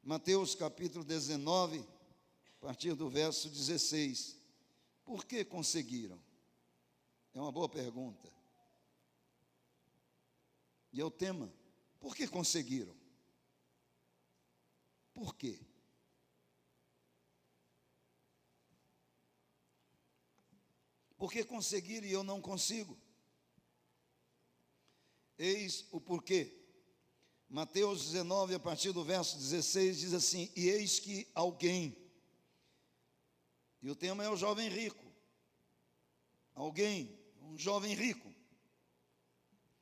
Mateus capítulo 19, a partir do verso 16. Por que conseguiram? É uma boa pergunta. E é o tema. Por que conseguiram? Por quê? Por que conseguiram e eu não consigo? Eis o porquê. Mateus 19, a partir do verso 16, diz assim: e eis que alguém, e o tema é o jovem rico, alguém, um jovem rico,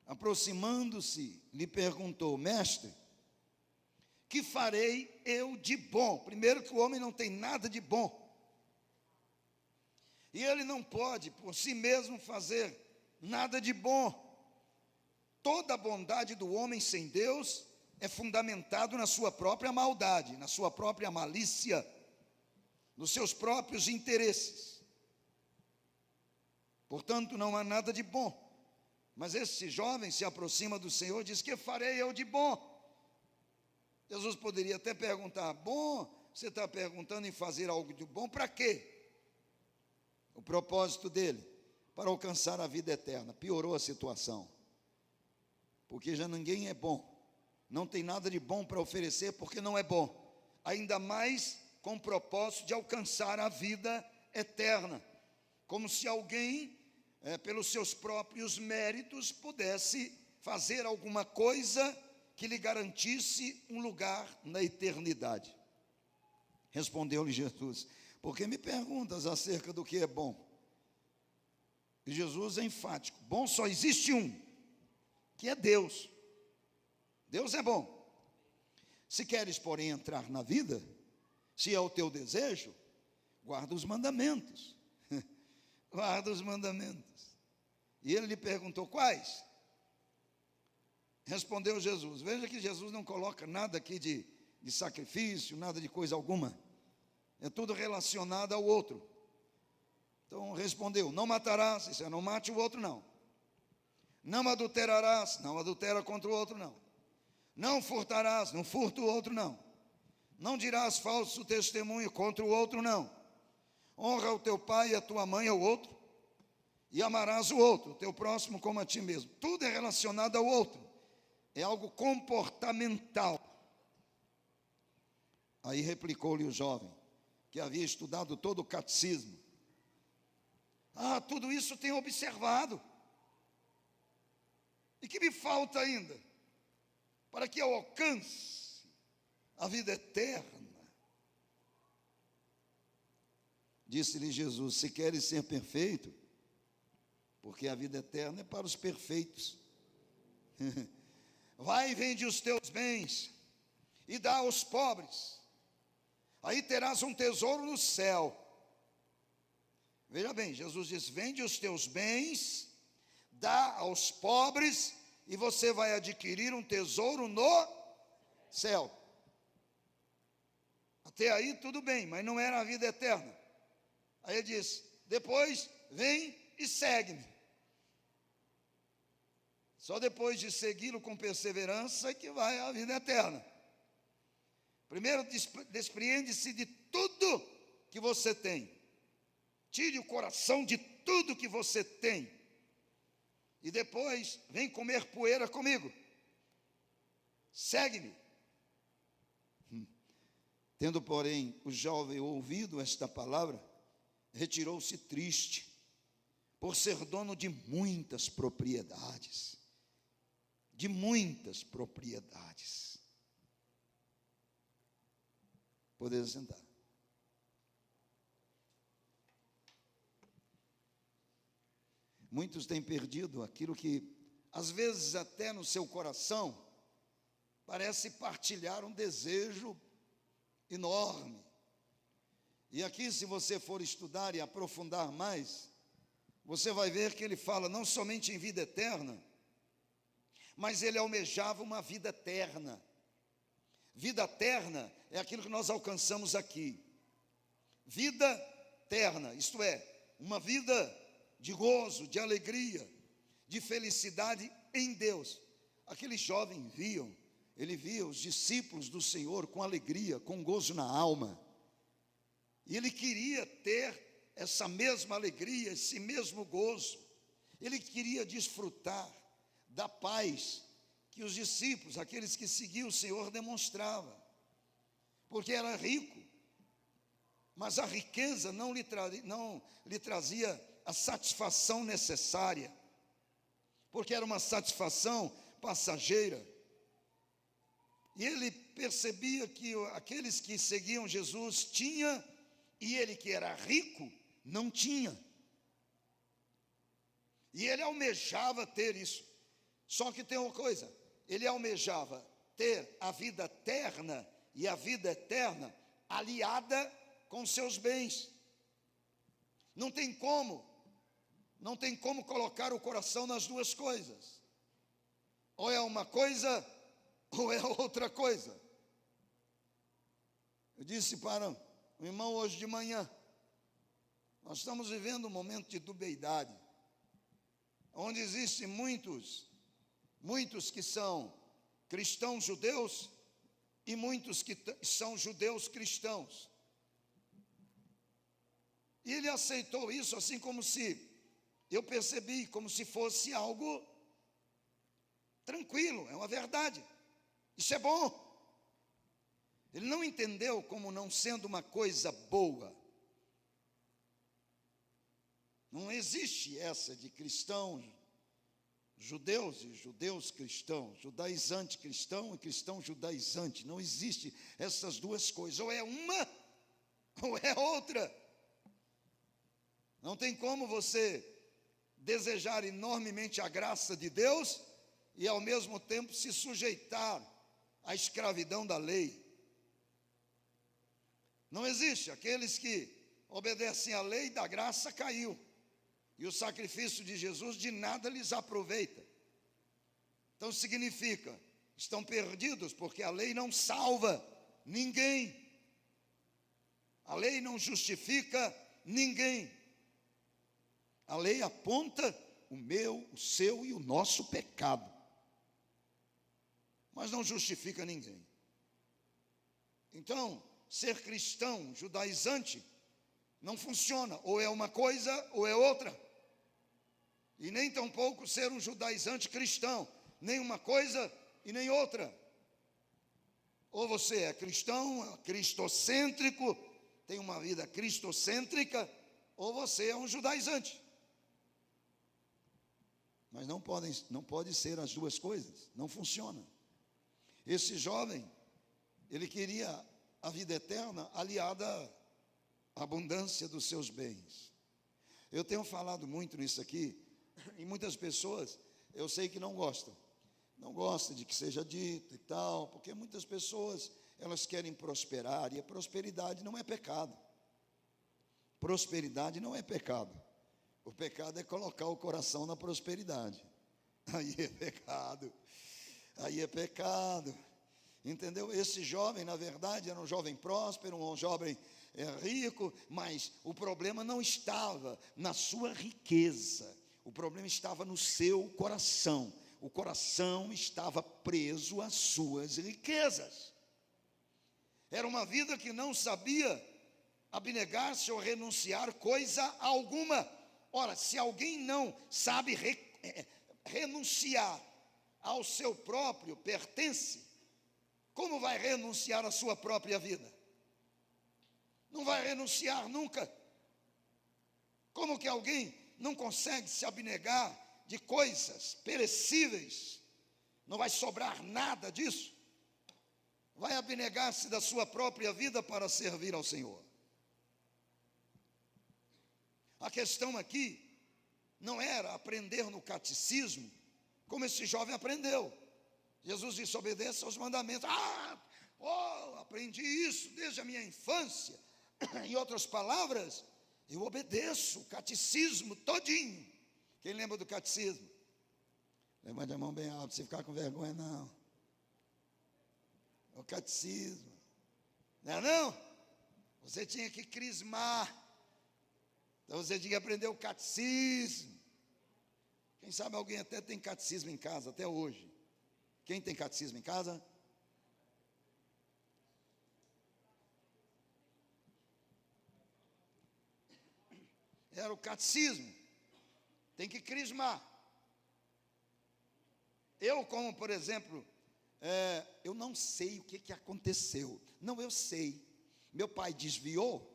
aproximando-se, lhe perguntou: mestre, que farei eu de bom? Primeiro, que o homem não tem nada de bom, e ele não pode por si mesmo fazer nada de bom. Toda a bondade do homem sem Deus é fundamentado na sua própria maldade, na sua própria malícia, nos seus próprios interesses. Portanto, não há nada de bom. Mas esse jovem se aproxima do Senhor e diz: que farei eu de bom? Jesus poderia até perguntar: bom, você está perguntando em fazer algo de bom para quê? O propósito dele, para alcançar a vida eterna. Piorou a situação, porque já ninguém é bom, não tem nada de bom para oferecer, porque não é bom, ainda mais com o propósito de alcançar a vida eterna, como se alguém, pelos seus próprios méritos, pudesse fazer alguma coisa que lhe garantisse um lugar na eternidade. Respondeu-lhe Jesus: por que me perguntas acerca do que é bom? E Jesus é enfático: bom só existe um, que é Deus. Deus é bom. Se queres, porém, entrar na vida, se é o teu desejo, guarda os mandamentos. Guarda os mandamentos. E ele lhe perguntou: quais? Respondeu Jesus. Veja que Jesus não coloca nada aqui de sacrifício, nada de coisa alguma. É tudo relacionado ao outro. Então respondeu: não matarás, isso é não mate o outro não. Não adulterarás, não adultera contra o outro não. Não furtarás, não furta o outro não. Não dirás falso testemunho contra o outro não. Honra o teu pai e a tua mãe ao outro, e amarás o outro, o teu próximo como a ti mesmo. Tudo é relacionado ao outro, é algo comportamental. Aí replicou-lhe o jovem, que havia estudado todo o catecismo: tudo isso tenho observado. E que me falta ainda, para que eu alcance a vida eterna? Disse-lhe Jesus: se queres ser perfeito, porque a vida eterna é para os perfeitos, vai e vende os teus bens e dá aos pobres, aí terás um tesouro no céu. Veja bem, Jesus diz: vende os teus bens, dá aos pobres, e você vai adquirir um tesouro no céu. Até aí tudo bem, mas não era a vida eterna. Aí ele diz: depois vem e segue-me. Só depois de segui-lo com perseverança é que vai a vida eterna. Primeiro, despreende-se de tudo que você tem. Tire o coração de tudo que você tem. E depois, vem comer poeira comigo. Segue-me. Tendo, porém, o jovem ouvido esta palavra, retirou-se triste, por ser dono de muitas propriedades. De muitas propriedades. Poder sentar. Muitos têm perdido aquilo que, às vezes, até no seu coração, parece partilhar um desejo enorme. E aqui, se você for estudar e aprofundar mais, você vai ver que ele fala não somente em vida eterna, mas ele almejava uma vida eterna. Vida eterna é aquilo que nós alcançamos aqui. Vida eterna, isto é, uma vida de gozo, de alegria, de felicidade em Deus. Aqueles jovens viam ele via os discípulos do Senhor com alegria, com gozo na alma. E ele queria ter essa mesma alegria, esse mesmo gozo. Ele queria desfrutar da paz que os discípulos, aqueles que seguiam o Senhor, demonstravam. Porque era rico, mas a riqueza não lhe trazia a satisfação necessária, porque era uma satisfação passageira. E ele percebia que aqueles que seguiam Jesus tinham, e ele que era rico, não tinha. E ele almejava ter isso. Só que tem uma coisa, ele almejava ter a vida eterna, e a vida eterna aliada com seus bens. Não tem como colocar o coração nas duas coisas. Ou é uma coisa, ou é outra coisa. Eu disse para o irmão hoje de manhã, nós estamos vivendo um momento de dubiedade, onde existem muitos que são cristãos judeus e muitos que são judeus cristãos. E ele aceitou isso assim como se, eu percebi, como se fosse algo tranquilo, é uma verdade. Isso é bom. Ele não entendeu como não sendo uma coisa boa. Não existe essa de cristãos judeus e judeus cristãos, judaizante cristão e cristão judaizante. Não existe essas duas coisas, ou é uma ou é outra. Não tem como você desejar enormemente a graça de Deus e ao mesmo tempo se sujeitar à escravidão da lei. Não existe. Aqueles que obedecem à lei da graça caiu, e o sacrifício de Jesus de nada lhes aproveita. Então significa, estão perdidos, porque a lei não salva ninguém, a lei não justifica ninguém. A lei aponta o meu, o seu e o nosso pecado, mas não justifica ninguém. Então, ser cristão judaizante não funciona, ou é uma coisa ou é outra. E nem tampouco ser um judaizante cristão, nem uma coisa e nem outra. Ou você é cristão, cristocêntrico, tem uma vida cristocêntrica, ou você é um judaizante. Mas não pode ser as duas coisas, não funciona. Esse jovem, ele queria a vida eterna aliada à abundância dos seus bens. Eu tenho falado muito nisso aqui, e muitas pessoas, eu sei que não gostam de que seja dito e tal, porque muitas pessoas, elas querem prosperar, e a prosperidade não é pecado. Prosperidade não é pecado. O pecado é colocar o coração na prosperidade. Aí é pecado. Entendeu? Esse jovem, na verdade, era um jovem próspero, um jovem rico, mas o problema não estava na sua riqueza, o problema estava no seu coração. O coração estava preso às suas riquezas. Era uma vida que não sabia abnegar-se ou renunciar coisa alguma. Ora, se alguém não sabe renunciar ao seu próprio pertence, como vai renunciar à sua própria vida? Não vai renunciar nunca. Como que alguém não consegue se abnegar de coisas perecíveis? Não vai sobrar nada disso. Vai abnegar-se da sua própria vida para servir ao Senhor. A questão aqui não era aprender no catecismo, como esse jovem aprendeu. Jesus disse: obedeça aos mandamentos. Aprendi isso desde a minha infância. Em outras palavras, eu obedeço o catecismo todinho. Quem lembra do catecismo? Levante a mão bem alta, sem ficar com vergonha não. O catecismo, não é não? Você tinha que crismar. Então você tinha que aprender o catecismo. Quem sabe alguém até tem catecismo em casa, até hoje. Quem tem catecismo em casa? era o catecismo. Tem que crismar. Eu, como, por exemplo, eu não sei o que aconteceu. Não, eu sei. Meu pai desviou,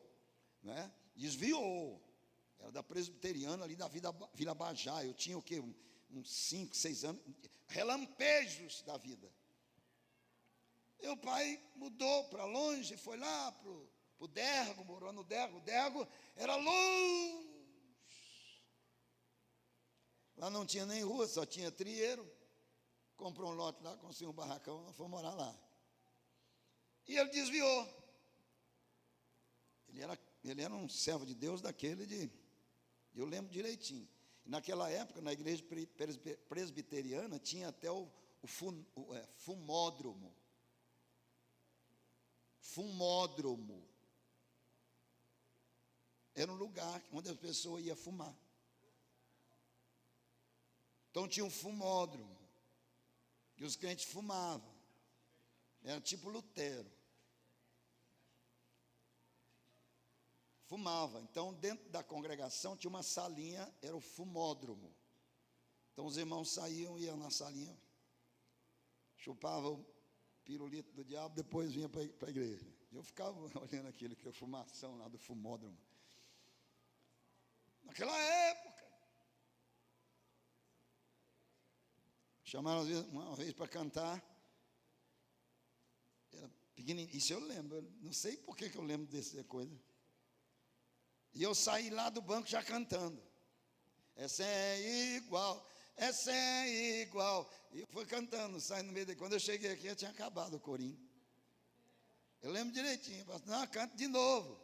né? Desviou. Era da presbiteriana ali da Vila Bajá. Eu tinha o quê? Uns 5, 6 anos. Relampejos da vida. Meu pai mudou para longe, foi lá para o Dergo, morou no Dergo. O Dergo era longe. Lá não tinha nem rua, só tinha trieiro. Comprou um lote lá, construiu um barracão, nós fomos morar lá. E ele desviou. Ele era um servo de Deus daquele eu lembro direitinho. E naquela época, na igreja presbiteriana, tinha até o fumódromo. Fumódromo. Era um lugar onde as pessoas iam fumar. Então tinha um fumódromo. E os crentes fumavam. Era tipo Lutero. Fumava. Então, dentro da congregação tinha uma salinha, era o fumódromo. Então, os irmãos saíam, iam na salinha, chupavam o pirulito do diabo, depois vinha para a igreja. Eu ficava olhando aquilo, que é a fumação lá do fumódromo. Naquela época, chamaram uma vez para cantar. Era pequenininho. Isso eu lembro. Eu não sei por que eu lembro dessa coisa. E eu saí lá do banco já cantando. Essa é igual, essa é igual. E eu fui cantando, saindo no meio dele. Quando eu cheguei aqui, eu tinha acabado o corinho. Eu lembro direitinho. Eu falei, não, canto de novo.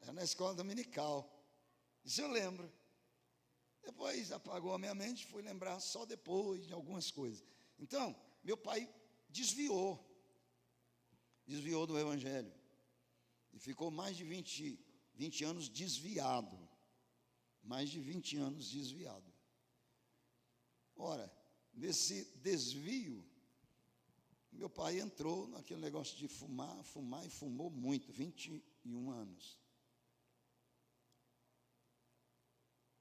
Era na escola dominical. Isso eu lembro. Depois apagou a minha mente, fui lembrar só depois de algumas coisas. Então, meu pai desviou do evangelho. E ficou mais de 20 anos desviado. Mais de 20 anos desviado. Ora, nesse desvio, meu pai entrou naquele negócio de fumar e fumou muito, 21 anos.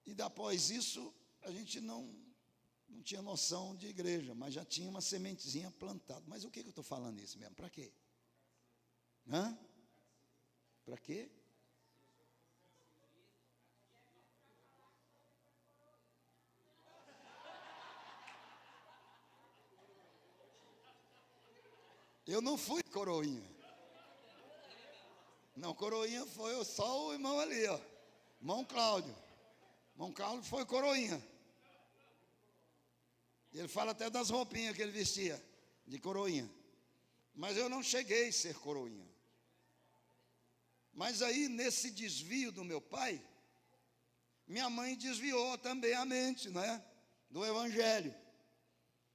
E após isso, a gente não tinha noção de igreja, mas já tinha uma sementezinha plantada. Mas o que eu estou falando isso mesmo? Para quê? Para quê? Eu não fui coroinha. Não, coroinha foi só o irmão ali, ó. Irmão Cláudio. Irmão Cláudio foi coroinha. E ele fala até das roupinhas que ele vestia, de coroinha. Mas eu não cheguei a ser coroinha. Mas aí, nesse desvio do meu pai, minha mãe desviou também a mente, né? Do evangelho.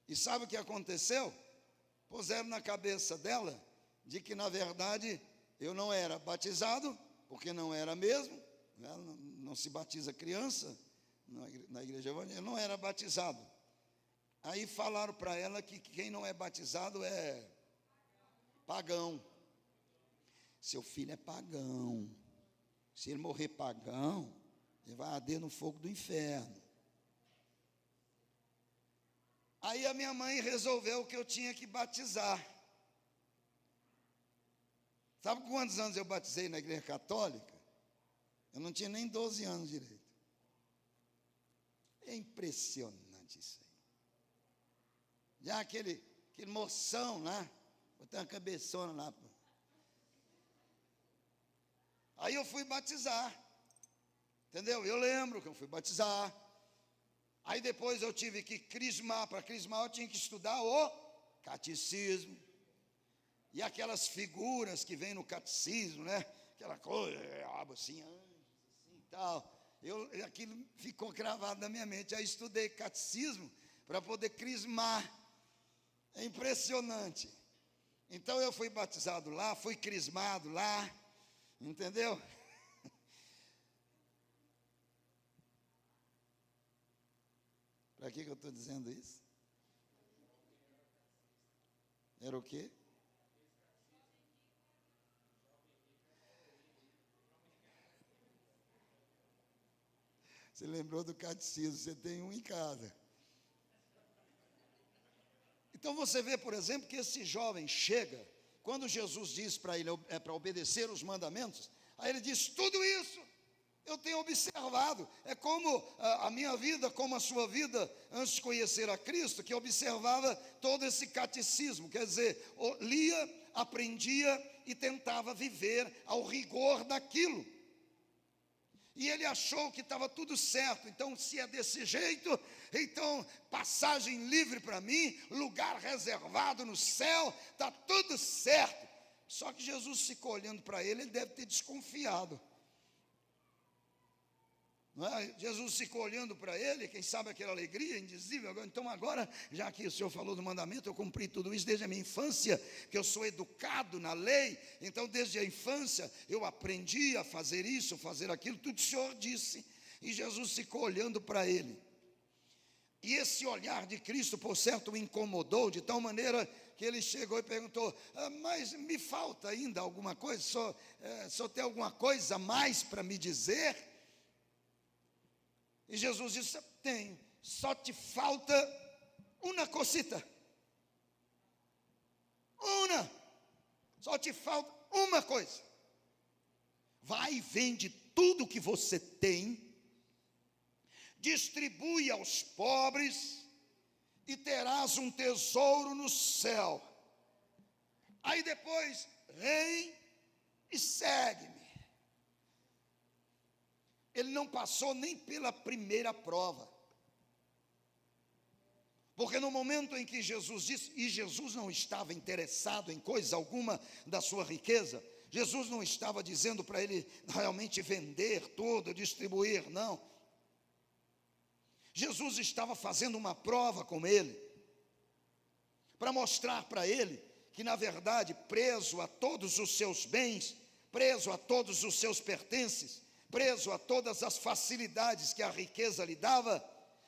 E sabe o que aconteceu? Puseram na cabeça dela de que, na verdade, eu não era batizado, porque não era mesmo, né? Não se batiza criança na igreja evangélica, não era batizado. Aí falaram para ela que quem não é batizado é pagão. Seu filho é pagão. Se ele morrer pagão, ele vai arder no fogo do inferno. Aí a minha mãe resolveu que eu tinha que batizar. Sabe quantos anos eu batizei na igreja católica? Eu não tinha nem 12 anos direito. É impressionante isso aí. Já aquele moção lá, botou uma cabeçona lá. Aí eu fui batizar. Entendeu? Eu lembro que eu fui batizar. Aí depois eu tive que crismar. Para crismar eu tinha que estudar o catecismo. E aquelas figuras que vem no catecismo, né? Aquela coisa, assim e tal. Aquilo ficou gravado na minha mente. Aí estudei catecismo para poder crismar. É impressionante. Então eu fui batizado lá, fui crismado lá. Entendeu? Para que eu estou dizendo isso? Era o quê? Você lembrou do catecismo, você tem um em casa. Então você vê, por exemplo, que esse jovem chega, quando Jesus diz para ele para obedecer os mandamentos, aí ele diz: tudo isso eu tenho observado. É como a minha vida, como a sua vida, antes de conhecer a Cristo, que observava todo esse catecismo, quer dizer, lia, aprendia e tentava viver ao rigor daquilo. E ele achou que estava tudo certo. Então, se é desse jeito, então passagem livre para mim, lugar reservado no céu, está tudo certo. Só que Jesus ficou olhando para ele, ele deve ter desconfiado. Não é? Jesus ficou olhando para ele, quem sabe aquela alegria indizível. Então agora, já que o Senhor falou do mandamento, eu cumpri tudo isso desde a minha infância, que eu sou educado na lei. Então desde a infância eu aprendi a fazer isso, fazer aquilo, tudo o Senhor disse. E Jesus ficou olhando para ele. E esse olhar de Cristo, por certo, o incomodou de tal maneira que ele chegou e perguntou: mas me falta ainda alguma coisa? Só tem alguma coisa a mais para me dizer? E Jesus disse: tem, só te falta uma cosita. Só te falta uma coisa. Vai e vende tudo que você tem, distribui aos pobres e terás um tesouro no céu. Aí depois, vem e segue-me. Ele não passou nem pela primeira prova. Porque no momento em que Jesus disse, e Jesus não estava interessado em coisa alguma da sua riqueza, Jesus não estava dizendo para ele realmente vender tudo, distribuir, não. Jesus estava fazendo uma prova com ele, para mostrar para ele que, na verdade, preso a todos os seus bens, preso a todos os seus pertences, preso a todas as facilidades que a riqueza lhe dava,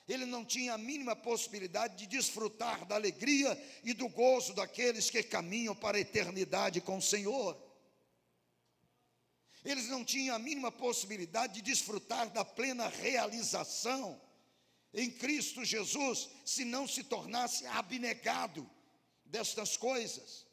ele não tinha a mínima possibilidade de desfrutar da alegria e do gozo daqueles que caminham para a eternidade com o Senhor. Eles não tinham a mínima possibilidade de desfrutar da plena realização em Cristo Jesus, se não se tornasse abnegado destas coisas.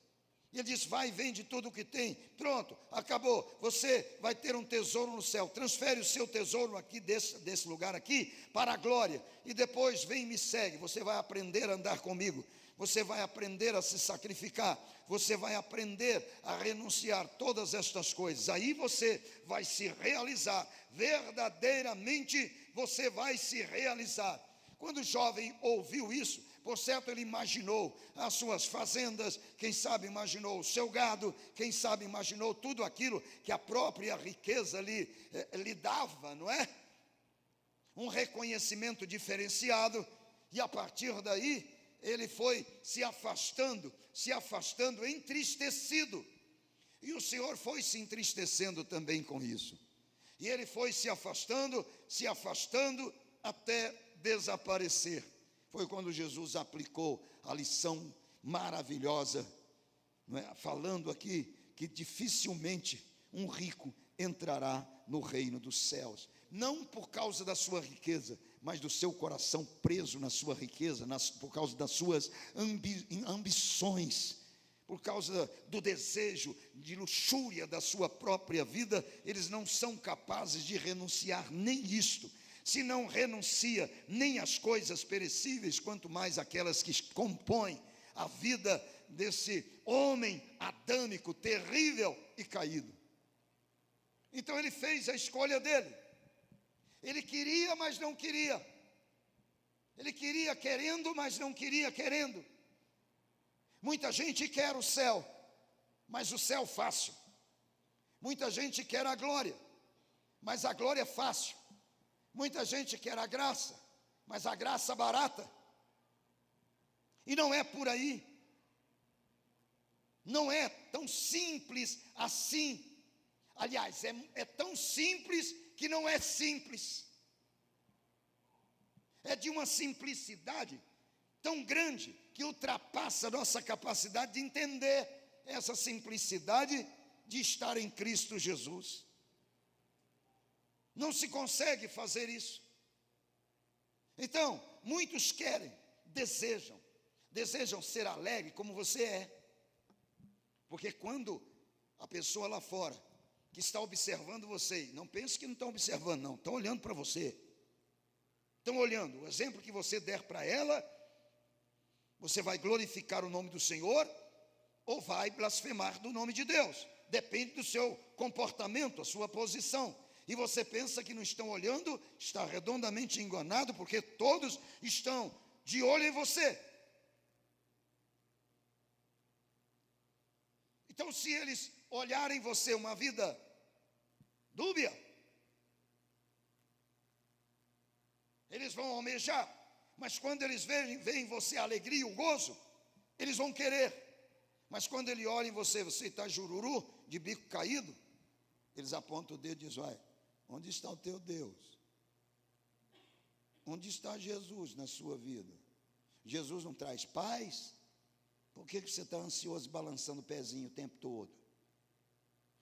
E ele disse: vai e vende tudo o que tem, pronto, acabou, você vai ter um tesouro no céu, transfere o seu tesouro aqui, desse lugar aqui, para a glória, e depois vem e me segue. Você vai aprender a andar comigo, você vai aprender a se sacrificar, você vai aprender a renunciar todas estas coisas, aí você vai se realizar, verdadeiramente você vai se realizar. Quando o jovem ouviu isso, por certo ele imaginou as suas fazendas, quem sabe imaginou o seu gado, quem sabe imaginou tudo aquilo que a própria riqueza lhe dava, não é? Um reconhecimento diferenciado, e a partir daí ele foi se afastando, entristecido. E o Senhor foi se entristecendo também com isso. E ele foi se afastando, até desaparecer. Foi quando Jesus aplicou a lição maravilhosa, não é? Falando aqui que dificilmente um rico entrará no reino dos céus. Não por causa da sua riqueza, mas do seu coração preso na sua riqueza, por causa das suas ambições, por causa do desejo de luxúria da sua própria vida. Eles não são capazes de renunciar nem isto. Se não renuncia nem às coisas perecíveis, quanto mais aquelas que compõem a vida desse homem adâmico, terrível e caído. Então ele fez a escolha dele. Ele queria, mas não queria. Ele queria querendo, mas não queria querendo. Muita gente quer o céu, mas o céu fácil. Muita gente quer a glória, mas a glória é fácil. Muita gente quer a graça, mas a graça barata. E não é por aí. Não é tão simples assim. Aliás, é tão simples que não é simples. É de uma simplicidade tão grande que ultrapassa a nossa capacidade de entender essa simplicidade de estar em Cristo Jesus. Não se consegue fazer isso. Então, muitos querem, desejam ser alegre como você é. Porque quando a pessoa lá fora, que está observando você, não pense que não estão observando, não, estão olhando para você. Estão olhando, o exemplo que você der para ela, você vai glorificar o nome do Senhor ou vai blasfemar do nome de Deus. Depende do seu comportamento, a sua posição. E você pensa que não estão olhando, está redondamente enganado, porque todos estão de olho em você. Então, se eles olharem você uma vida dúbia, eles vão almejar, mas quando eles veem em você a alegria e o gozo, eles vão querer. Mas quando ele olha em você, você está jururu, de bico caído, eles apontam o dedo e dizem: vai, onde está o teu Deus? Onde está Jesus na sua vida? Jesus não traz paz? Por que você está ansioso, balançando o pezinho o tempo todo?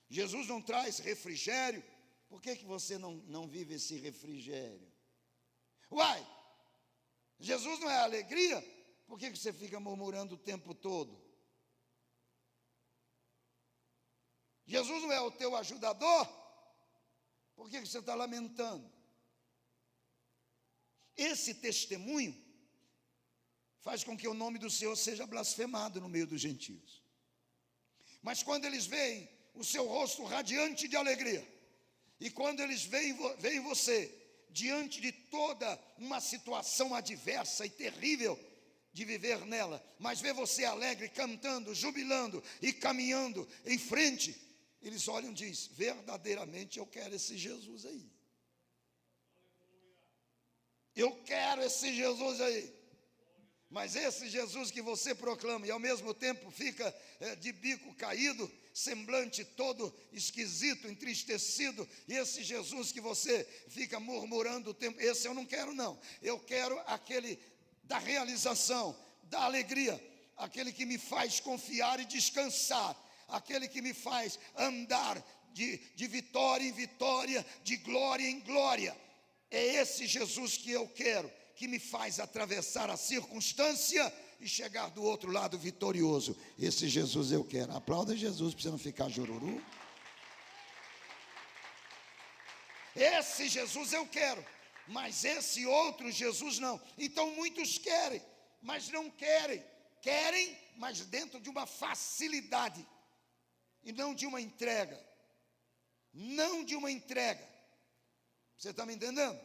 Jesus não traz refrigério? Por que você não vive esse refrigério? Uai, Jesus não é alegria? Por que você fica murmurando o tempo todo? Jesus não é o teu ajudador? Por que você está lamentando? Esse testemunho faz com que o nome do Senhor seja blasfemado no meio dos gentios. Mas quando eles veem o seu rosto radiante de alegria, e quando eles veem você diante de toda uma situação adversa e terrível de viver nela, mas vê você alegre, cantando, jubilando e caminhando em frente, eles olham e dizem: verdadeiramente eu quero esse Jesus aí. Eu quero esse Jesus aí. Mas esse Jesus que você proclama e ao mesmo tempo fica de bico caído, semblante todo esquisito, entristecido, e esse Jesus que você fica murmurando o tempo, esse eu não quero não. Eu quero aquele da realização, da alegria, aquele que me faz confiar e descansar, aquele que me faz andar de vitória em vitória, de glória em glória. É esse Jesus que eu quero, que me faz atravessar a circunstância e chegar do outro lado vitorioso. Esse Jesus eu quero. Aplauda Jesus para você não ficar jururu. Esse Jesus eu quero, mas esse outro Jesus não. Então muitos querem, mas não querem. Querem, mas dentro de uma facilidade e não de uma entrega. Não de uma entrega. Você está me entendendo?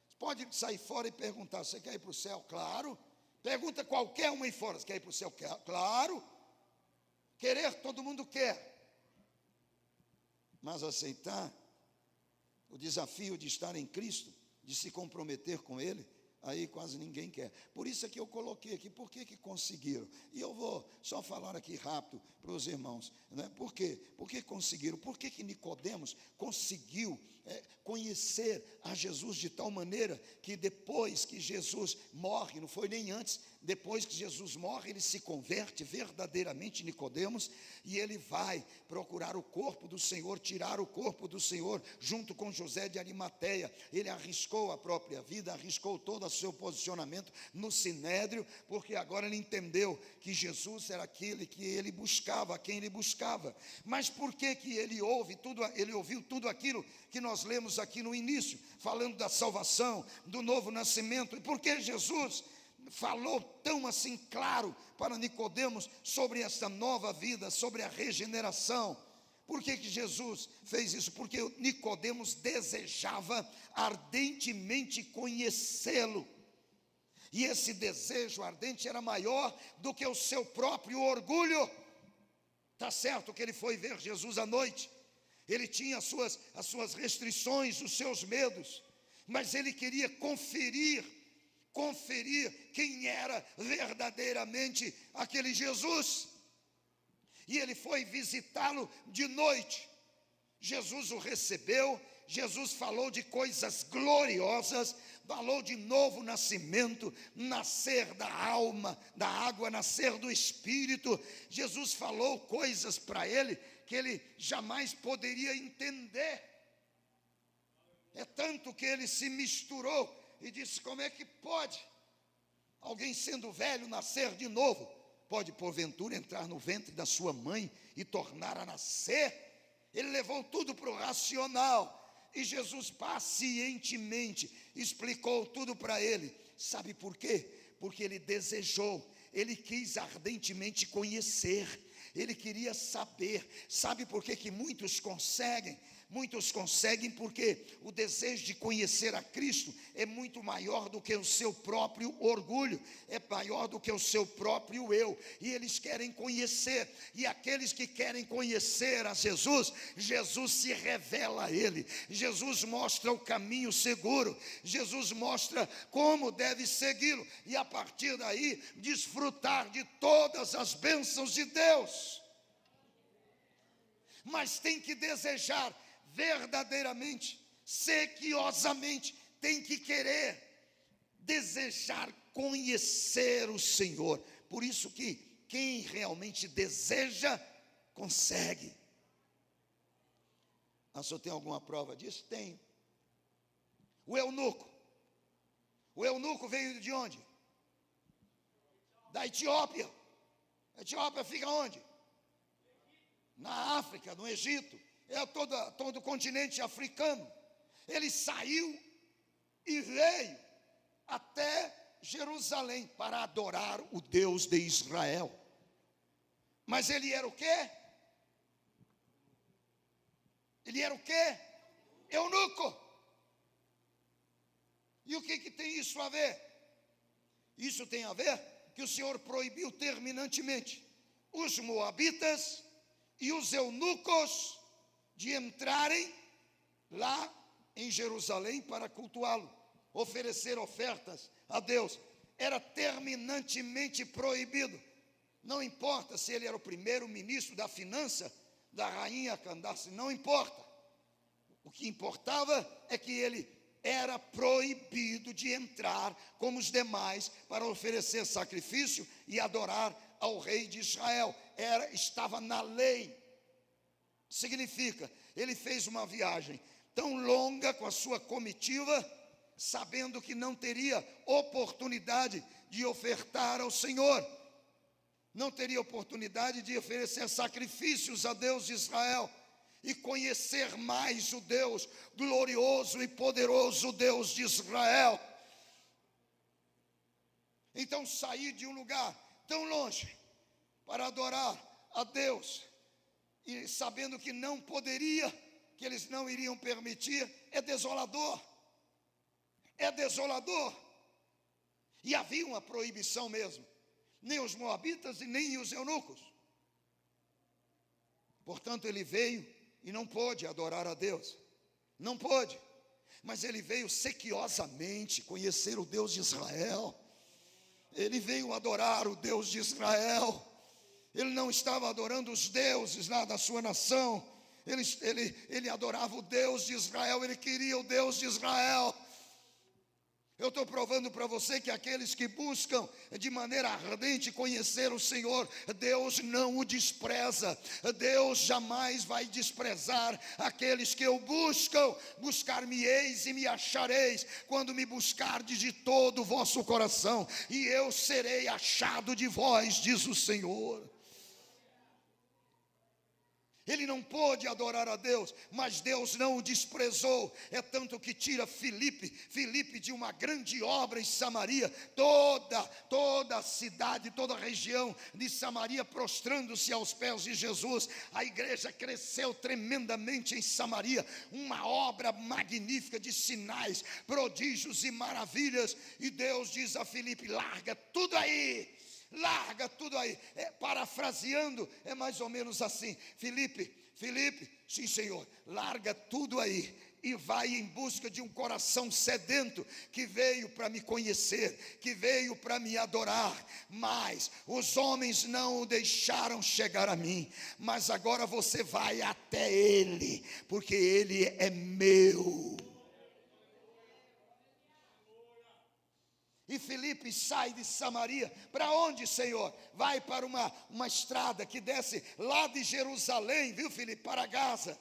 Você pode sair fora e perguntar: você quer ir para o céu? Claro. Pergunta qualquer uma aí fora: você quer ir para o céu? Claro. Querer todo mundo quer, mas aceitar o desafio de estar em Cristo, de se comprometer com Ele, aí quase ninguém quer. Por isso é que eu coloquei aqui, por que conseguiram? E eu vou só falar aqui rápido para os irmãos, né? Por quê? Por que conseguiram? Por que Nicodemos conseguiu conhecer a Jesus de tal maneira que depois que Jesus morre, não foi nem antes, depois que Jesus morre, ele se converte verdadeiramente, Nicodemos, e ele vai procurar o corpo do Senhor, tirar o corpo do Senhor, junto com José de Arimateia. Ele arriscou a própria vida, arriscou todo o seu posicionamento no sinédrio, porque agora ele entendeu que Jesus era aquele que ele buscava, a quem ele buscava. Mas por que ele ouviu tudo aquilo que nós lemos aqui no início, falando da salvação, do novo nascimento? E por que Jesus falou tão assim claro para Nicodemos sobre essa nova vida, sobre a regeneração? Por que Jesus fez isso? Porque Nicodemos desejava ardentemente conhecê-lo, e esse desejo ardente era maior do que o seu próprio orgulho. Está certo que ele foi ver Jesus à noite, ele tinha as suas restrições, os seus medos, mas ele queria conferir quem era verdadeiramente aquele Jesus. E ele foi visitá-lo de noite. Jesus o recebeu, Jesus falou de coisas gloriosas, falou de novo nascimento, nascer da alma, da água, nascer do Espírito. Jesus falou coisas para ele que ele jamais poderia entender. É tanto que ele se misturou e disse: como é que pode alguém sendo velho nascer de novo? Pode porventura entrar no ventre da sua mãe e tornar a nascer? Ele levou tudo para o racional. E Jesus pacientemente explicou tudo para ele. Sabe por quê? Porque ele desejou, ele quis ardentemente conhecer, ele queria saber. Sabe por que muitos conseguem? Muitos conseguem porque o desejo de conhecer a Cristo é muito maior do que o seu próprio orgulho, é maior do que o seu próprio eu, e eles querem conhecer. E aqueles que querem conhecer a Jesus, Jesus se revela a ele, Jesus mostra o caminho seguro, Jesus mostra como deve segui-lo, e a partir daí desfrutar de todas as bênçãos de Deus. Mas tem que desejar verdadeiramente, sequiosamente, tem que querer, desejar conhecer o Senhor. Por isso que quem realmente deseja, consegue. Ah, só tem alguma prova disso? Tenho. O eunuco veio de onde? Da Etiópia. A Etiópia fica onde? Na África, no Egito. É todo o continente africano. Ele saiu e veio até Jerusalém para adorar o Deus de Israel. Mas ele era o quê? Ele era o quê? Eunuco. E o que tem isso a ver? Isso tem a ver que o Senhor proibiu terminantemente os moabitas e os eunucos de entrarem lá em Jerusalém para cultuá-lo, oferecer ofertas a Deus. Era terminantemente proibido. Não importa se ele era o primeiro ministro da finança da rainha Candace, não importa. O que importava é que ele era proibido de entrar como os demais para oferecer sacrifício e adorar ao rei de Israel. Estava na lei. Significa, ele fez uma viagem tão longa com a sua comitiva, sabendo que não teria oportunidade de ofertar ao Senhor, não teria oportunidade de oferecer sacrifícios a Deus de Israel e conhecer mais o Deus glorioso e poderoso, Deus de Israel. Então sair de um lugar tão longe para adorar a Deus, e sabendo que não poderia, que eles não iriam permitir, é desolador. É desolador. E havia uma proibição mesmo. Nem os moabitas e nem os eunucos. Portanto, ele veio e não pôde adorar a Deus. Não pôde. Mas ele veio sequiosamente conhecer o Deus de Israel. Ele veio adorar o Deus de Israel. Ele não estava adorando os deuses lá da sua nação. Ele adorava o Deus de Israel. Ele queria o Deus de Israel. Eu estou provando para você que aqueles que buscam de maneira ardente conhecer o Senhor, Deus não o despreza. Deus jamais vai desprezar aqueles que o buscam. Buscar-me-eis e me achareis, quando me buscardes de todo o vosso coração, e eu serei achado de vós, diz o Senhor. Ele não pôde adorar a Deus, mas Deus não o desprezou. É tanto que tira Filipe de uma grande obra em Samaria, toda a cidade, toda a região de Samaria prostrando-se aos pés de Jesus. A igreja cresceu tremendamente em Samaria, uma obra magnífica de sinais, prodígios e maravilhas. E Deus diz a Filipe: larga tudo aí. Larga tudo aí. Parafraseando, é mais ou menos assim: Filipe, sim Senhor, larga tudo aí e vai em busca de um coração sedento, que veio para me conhecer, que veio para me adorar. Mas os homens não o deixaram chegar a mim, mas agora você vai até ele, porque ele é meu. E Filipe sai de Samaria. Para onde, Senhor? Vai para uma estrada que desce lá de Jerusalém, viu, Filipe? Para Gaza.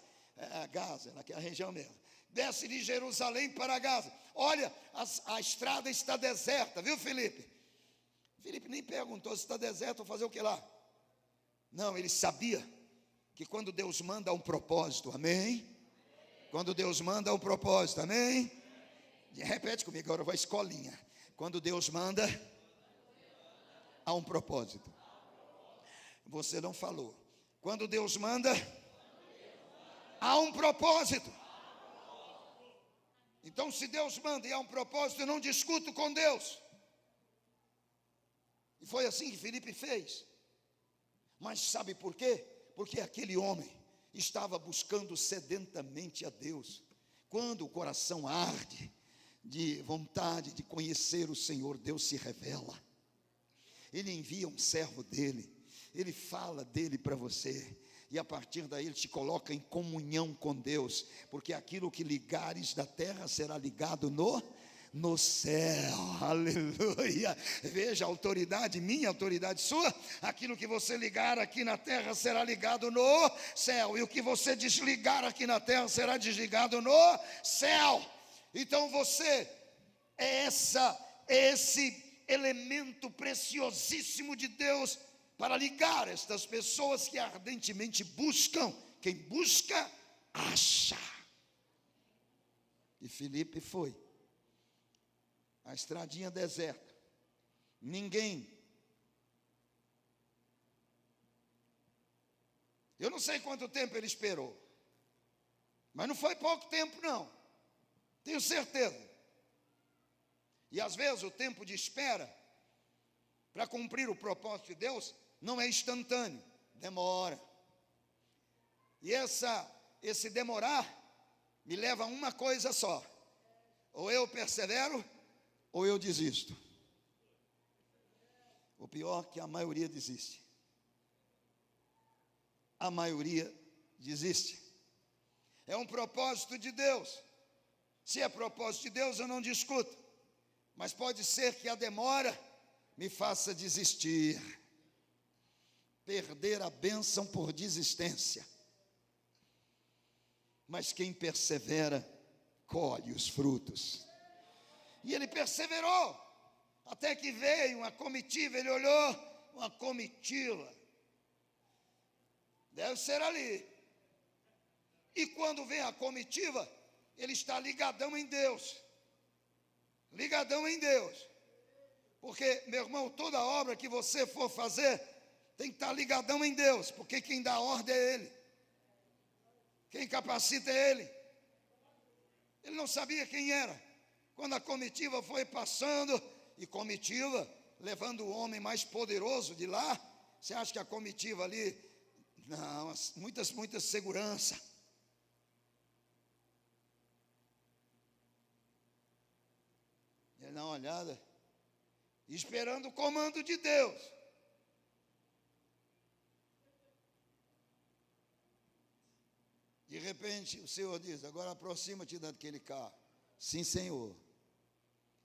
Gaza, naquela região mesmo. desce de Jerusalém para Gaza. Olha, a estrada está deserta, viu, Filipe? Filipe nem perguntou se está deserto ou fazer o que lá. Não, ele sabia que quando Deus manda um propósito, amém? Quando Deus manda um propósito, amém? Repete comigo agora, vai escolinha. Quando Deus manda, há um propósito. Você não falou. Quando Deus manda, há um propósito. Então, se Deus manda e há um propósito, eu não discuto com Deus. E foi assim que Filipe fez. Mas sabe por quê? Porque aquele homem estava buscando sedentamente a Deus. Quando o coração arde de vontade de conhecer o Senhor, Deus se revela. Ele envia um servo dele, ele fala dele para você, e a partir daí ele te coloca em comunhão com Deus, porque aquilo que ligares da terra será ligado no céu, aleluia. Veja, a autoridade minha, a autoridade sua, aquilo que você ligar aqui na terra será ligado no céu, e o que você desligar aqui na terra será desligado no céu. Então você é esse elemento preciosíssimo de Deus para ligar estas pessoas que ardentemente buscam. Quem busca, acha. E Filipe foi. A estradinha deserta. Ninguém. Eu não sei quanto tempo ele esperou. Mas não foi pouco tempo, não. Tenho certeza. E às vezes o tempo de espera para cumprir o propósito de Deus não é instantâneo, demora. E esse demorar me leva a uma coisa só: ou eu persevero, ou eu desisto. O pior é que a maioria desiste. A maioria desiste. É um propósito de Deus. Se é propósito de Deus, eu não discuto. Mas pode ser que a demora me faça desistir, perder a bênção por desistência. Mas quem persevera, colhe os frutos. E ele perseverou, até que veio uma comitiva. Ele olhou, uma comitiva, deve ser ali. E quando vem a comitiva, ele está ligadão em Deus. Ligadão em Deus. Porque, meu irmão, toda obra que você for fazer tem que estar ligadão em Deus, porque quem dá a ordem é Ele, quem capacita é Ele. Ele não sabia quem era. Quando a comitiva foi passando, e comitiva levando o homem mais poderoso de lá, você acha que a comitiva ali, não, muita segurança. Ele dá uma olhada, esperando o comando de Deus. De repente o Senhor diz: agora aproxima-te daquele carro. Sim, Senhor.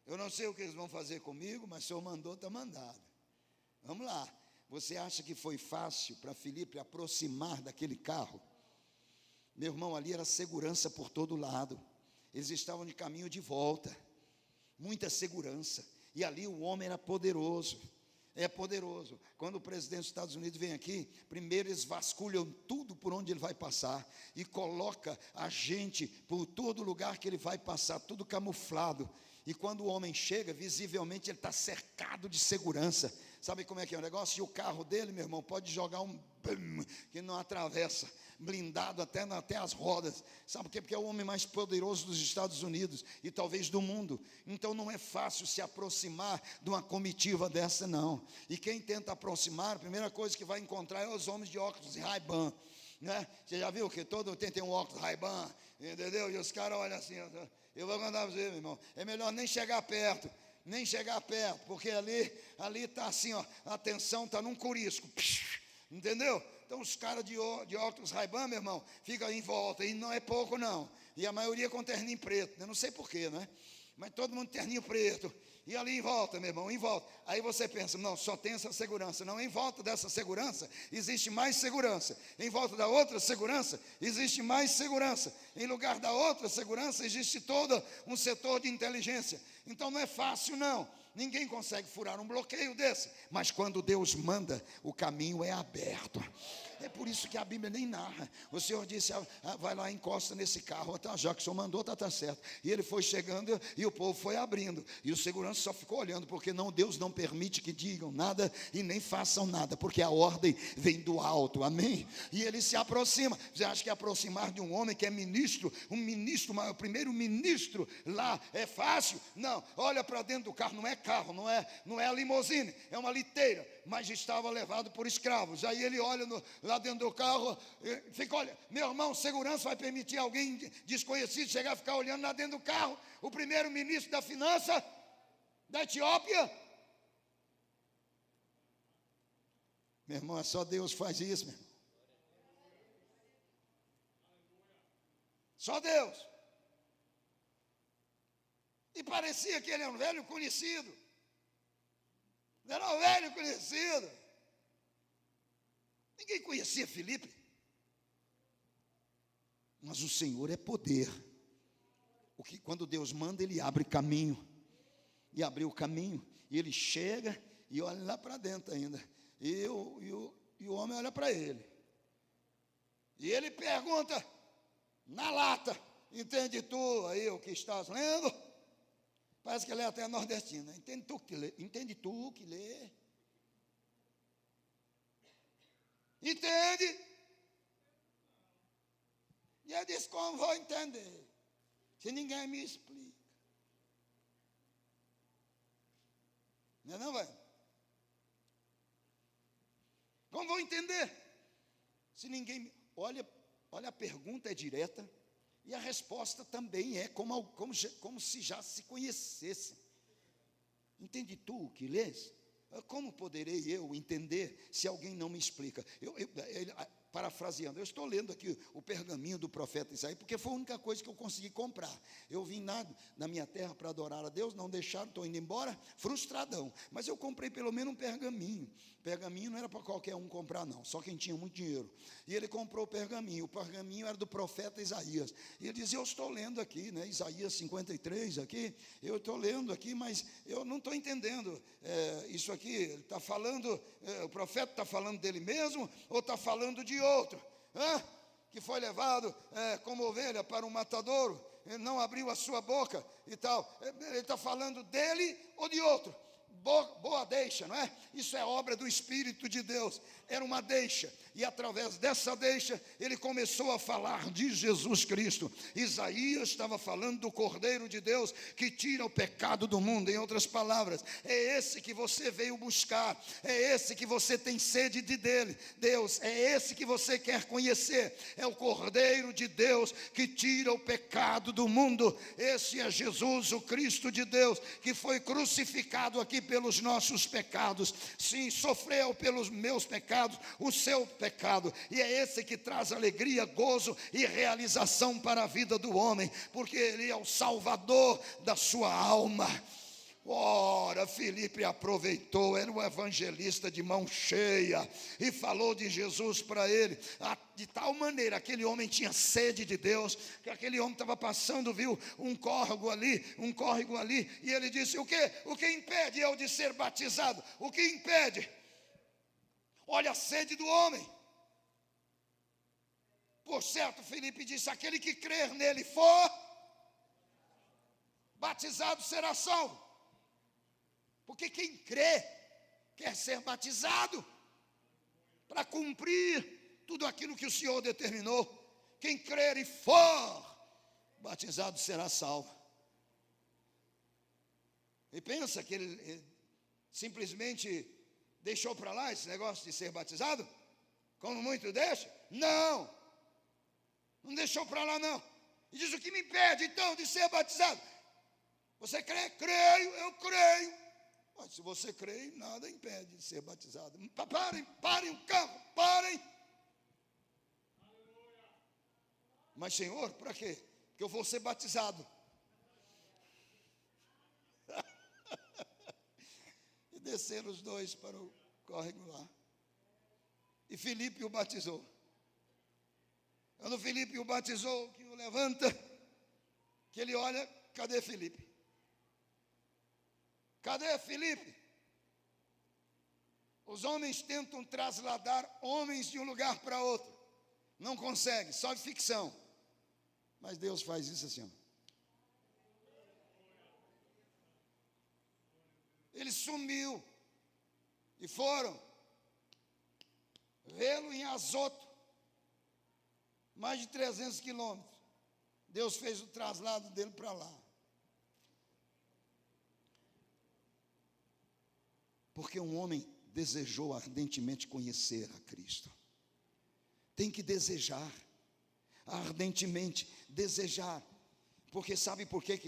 Eu não sei o que eles vão fazer comigo, mas o Senhor mandou, está mandado. Vamos lá. Você acha que foi fácil para Filipe aproximar daquele carro? Meu irmão, ali era segurança por todo lado. Eles estavam de caminho de volta. Muita segurança. E ali o homem era poderoso. É poderoso. Quando o presidente dos Estados Unidos vem aqui, primeiro eles vasculham tudo por onde ele vai passar e coloca a gente por todo lugar que ele vai passar, tudo camuflado. E quando o homem chega, visivelmente ele está cercado de segurança. Sabe como é que é o negócio? E o carro dele, meu irmão, pode jogar um bum, que não atravessa, blindado até as rodas. Sabe por quê? Porque é o homem mais poderoso dos Estados Unidos e talvez do mundo. Então não é fácil se aproximar de uma comitiva dessa, não. E quem tenta aproximar, a primeira coisa que vai encontrar é os homens de óculos de Ray-Ban, né? Você já viu que todo tem um óculos Ray-Ban, entendeu? E os caras olham assim: eu vou mandar você, meu irmão, é melhor nem chegar perto. Nem chegar perto, porque ali está assim, ó, a atenção está num curisco, entendeu? Então os caras de óculos Ray-Ban, meu irmão, ficam em volta, e não é pouco não, e a maioria com terninho preto, eu não sei porquê, né? mas todo mundo terninho preto. E ali em volta, meu irmão, em volta. Aí você pensa, não, só tem essa segurança. Não, em volta dessa segurança, existe mais segurança. Em volta da outra segurança, existe mais segurança. Em lugar da outra segurança, existe todo um setor de inteligência. Então não é fácil, não. Ninguém consegue furar um bloqueio desse. Mas quando Deus manda, o caminho é aberto. É por isso que a Bíblia nem narra. O Senhor disse, vai lá, encosta nesse carro. Tá, já que o Senhor mandou, tá certo. E ele foi chegando e o povo foi abrindo. E o segurança só ficou olhando, porque Deus não permite que digam nada e nem façam nada, porque a ordem vem do alto, amém? E ele se aproxima. Você acha que aproximar de um homem que é ministro, o primeiro ministro lá, é fácil? Não, olha para dentro do carro, não é a limusine, é uma liteira, mas estava levado por escravos. Aí ele olha lá dentro do carro, fica, olha, meu irmão, segurança vai permitir alguém desconhecido chegar a ficar olhando lá dentro do carro? O primeiro ministro da finança da Etiópia? Meu irmão, só Deus faz isso, meu irmão. Só Deus. E parecia que ele era um velho conhecido. Era um velho conhecido. Ninguém conhecia Filipe. Mas o Senhor é poder. Quando Deus manda, Ele abre caminho. E abriu o caminho. E ele chega e olha lá para dentro ainda. E o homem olha para ele. E ele pergunta, na lata, entende tu aí o que estás lendo? Parece que ele é até nordestino. Entende tu que lê? Entende? E eu disse, como vou entender? Se ninguém me explica. Não, velho? Como vou entender? Se ninguém... Olha, a pergunta é direta e a resposta também é como se já se conhecesse. Entende tu o que lês? Como poderei eu entender se alguém não me explica? Parafraseando, eu estou lendo aqui o pergaminho do profeta Isaías, porque foi a única coisa que eu consegui comprar. Eu vim na minha terra para adorar a Deus, não deixaram, estou indo embora, frustradão. Mas eu comprei pelo menos um pergaminho. Pergaminho não era para qualquer um comprar, não, só quem tinha muito dinheiro. E ele comprou o pergaminho era do profeta Isaías. E ele dizia, eu estou lendo aqui, né, Isaías 53 aqui, eu estou lendo aqui, mas eu não estou entendendo isso aqui. Ele está falando, o profeta está falando dele mesmo, ou está falando de outro, que foi levado como ovelha para um matadouro, não abriu a sua boca e tal. Ele está falando dele ou de outro? Boa deixa, não é? Isso é obra do Espírito de Deus. Era uma deixa, e através dessa deixa ele começou a falar de Jesus Cristo. Isaías estava falando do Cordeiro de Deus que tira o pecado do mundo. Em outras palavras, é esse que você veio buscar, é esse que você tem sede dele, Deus, é esse que você quer conhecer, é o Cordeiro de Deus que tira o pecado do mundo. Esse é Jesus, o Cristo de Deus, que foi crucificado aqui pelos nossos pecados, sim, sofreu pelos meus pecados, o seu pecado, e é esse que traz alegria, gozo e realização para a vida do homem, porque ele é o salvador da sua alma. Ora, Filipe aproveitou, era um evangelista de mão cheia, e falou de Jesus para ele, de tal maneira, aquele homem tinha sede de Deus, que aquele homem estava passando, viu um córrego ali, e ele disse, o que impede eu de ser batizado? O que impede? Olha a sede do homem. Por certo, Filipe disse, aquele que crer nele for batizado será salvo. Porque quem crê quer ser batizado para cumprir tudo aquilo que o Senhor determinou. Quem crer e for batizado será salvo. E pensa que ele simplesmente deixou para lá esse negócio de ser batizado? Como muito deixa? Não deixou para lá não. E diz, o que me impede então de ser batizado? Você crê? Creio, eu creio. Mas se você crê, nada impede de ser batizado. Parem o carro, parem. Mas Senhor, para quê? Porque eu vou ser batizado. desceram os dois para o córrego lá. E Filipe o batizou. Quando Filipe o batizou, que o levanta, que ele olha, cadê Filipe? Cadê Filipe? Os homens tentam trasladar homens de um lugar para outro. Não conseguem, só de ficção. Mas Deus faz isso assim, ó. Ele sumiu. E foram vê-lo em Azoto, mais de 300 quilômetros. Deus fez o traslado dele para lá. Porque um homem desejou ardentemente conhecer a Cristo. Tem que desejar, ardentemente desejar. Porque sabe por que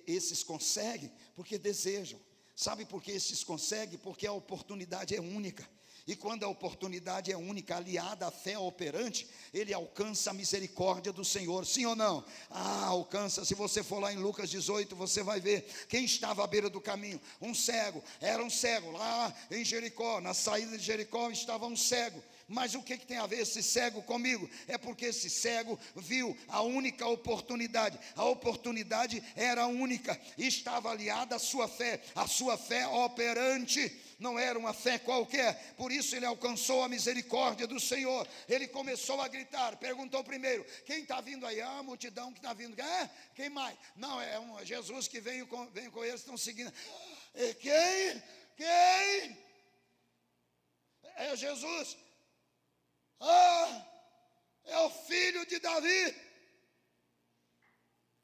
esses conseguem? Porque desejam. Sabe por que esses conseguem? Porque a oportunidade é única. E quando a oportunidade é única, aliada à fé operante, ele alcança a misericórdia do Senhor, sim ou não? Alcança. Se você for lá em Lucas 18, você vai ver quem estava à beira do caminho. Um cego, era um cego, lá em Jericó, na saída de Jericó estava um cego. Mas o que tem a ver esse cego comigo? É porque esse cego viu a única oportunidade. A oportunidade era única e estava aliada à sua fé operante. Não era uma fé qualquer. Por isso ele alcançou a misericórdia do Senhor. Ele começou a gritar. Perguntou primeiro: quem está vindo aí? A multidão que está vindo. Quem mais? Não, é Jesus que veio com eles, estão seguindo. Quem? É Jesus. É o filho de Davi.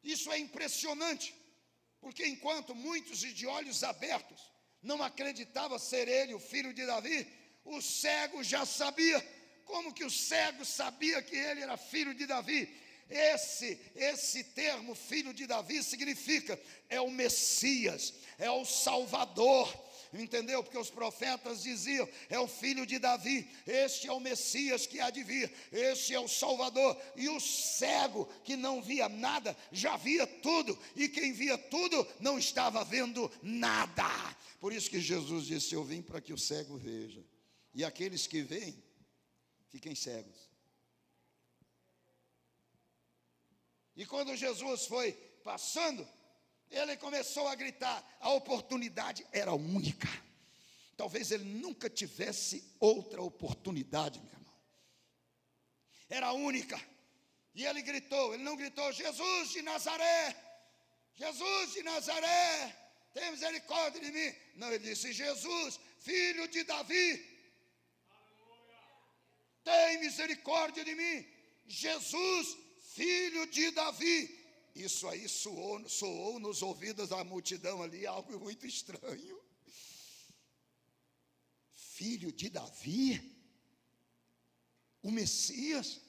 Isso é impressionante, porque enquanto muitos de olhos abertos não acreditavam ser ele o filho de Davi, o cego já sabia. Como que o cego sabia que ele era filho de Davi? Esse termo filho de Davi significa é o Messias, é o Salvador. Entendeu? Porque os profetas diziam: é o filho de Davi, este é o Messias que há de vir, este é o Salvador. E o cego que não via nada, já via tudo, e quem via tudo não estava vendo nada. Por isso que Jesus disse: eu vim para que o cego veja, e aqueles que veem, fiquem cegos. E quando Jesus foi passando, ele começou a gritar. A oportunidade era única. Talvez ele nunca tivesse outra oportunidade, meu irmão. Era única. E ele gritou. Ele não gritou: Jesus de Nazaré, Jesus de Nazaré, tem misericórdia de mim. Não, ele disse: Jesus, filho de Davi, tem misericórdia de mim. Jesus, filho de Davi. Isso aí soou nos ouvidos da multidão ali algo muito estranho. Filho de Davi, o Messias,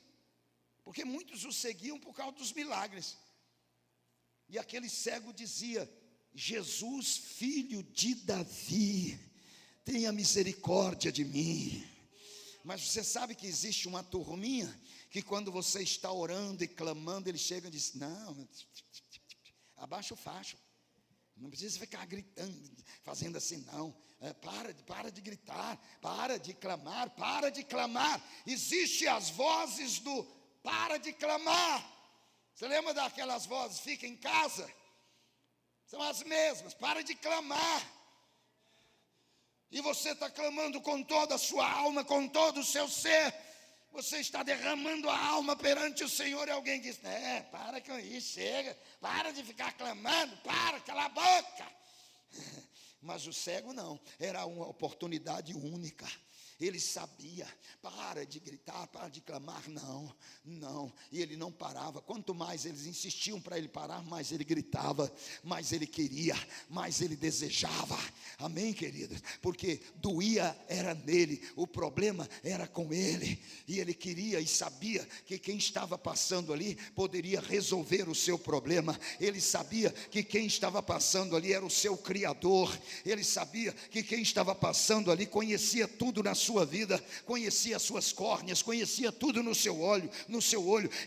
porque muitos o seguiam por causa dos milagres. E aquele cego dizia: Jesus, filho de Davi, tenha misericórdia de mim. Mas você sabe que existe uma turminha que quando você está orando e clamando, ele chega e diz: não, abaixa o facho, não precisa ficar gritando, fazendo assim não. Para de gritar, para de clamar. Existem as vozes do para de clamar. Você lembra daquelas vozes? Fica em casa. São as mesmas. Para de clamar. E você está clamando com toda a sua alma, com todo o seu ser. Você está derramando a alma perante o Senhor. E alguém diz: para com isso, chega. Para de ficar clamando, cala a boca. Mas o cego não, era uma oportunidade única. Ele sabia: para de gritar, para de clamar, não, e ele não parava. Quanto mais eles insistiam para ele parar, mais ele gritava, mais ele queria, mais ele desejava. Amém, queridos? Porque doía era nele, o problema era com ele, e ele queria e sabia que quem estava passando ali poderia resolver o seu problema. Ele sabia que quem estava passando ali era o seu Criador. Ele sabia que quem estava passando ali conhecia tudo na sua sua vida, conhecia as suas córneas, conhecia tudo no seu olho.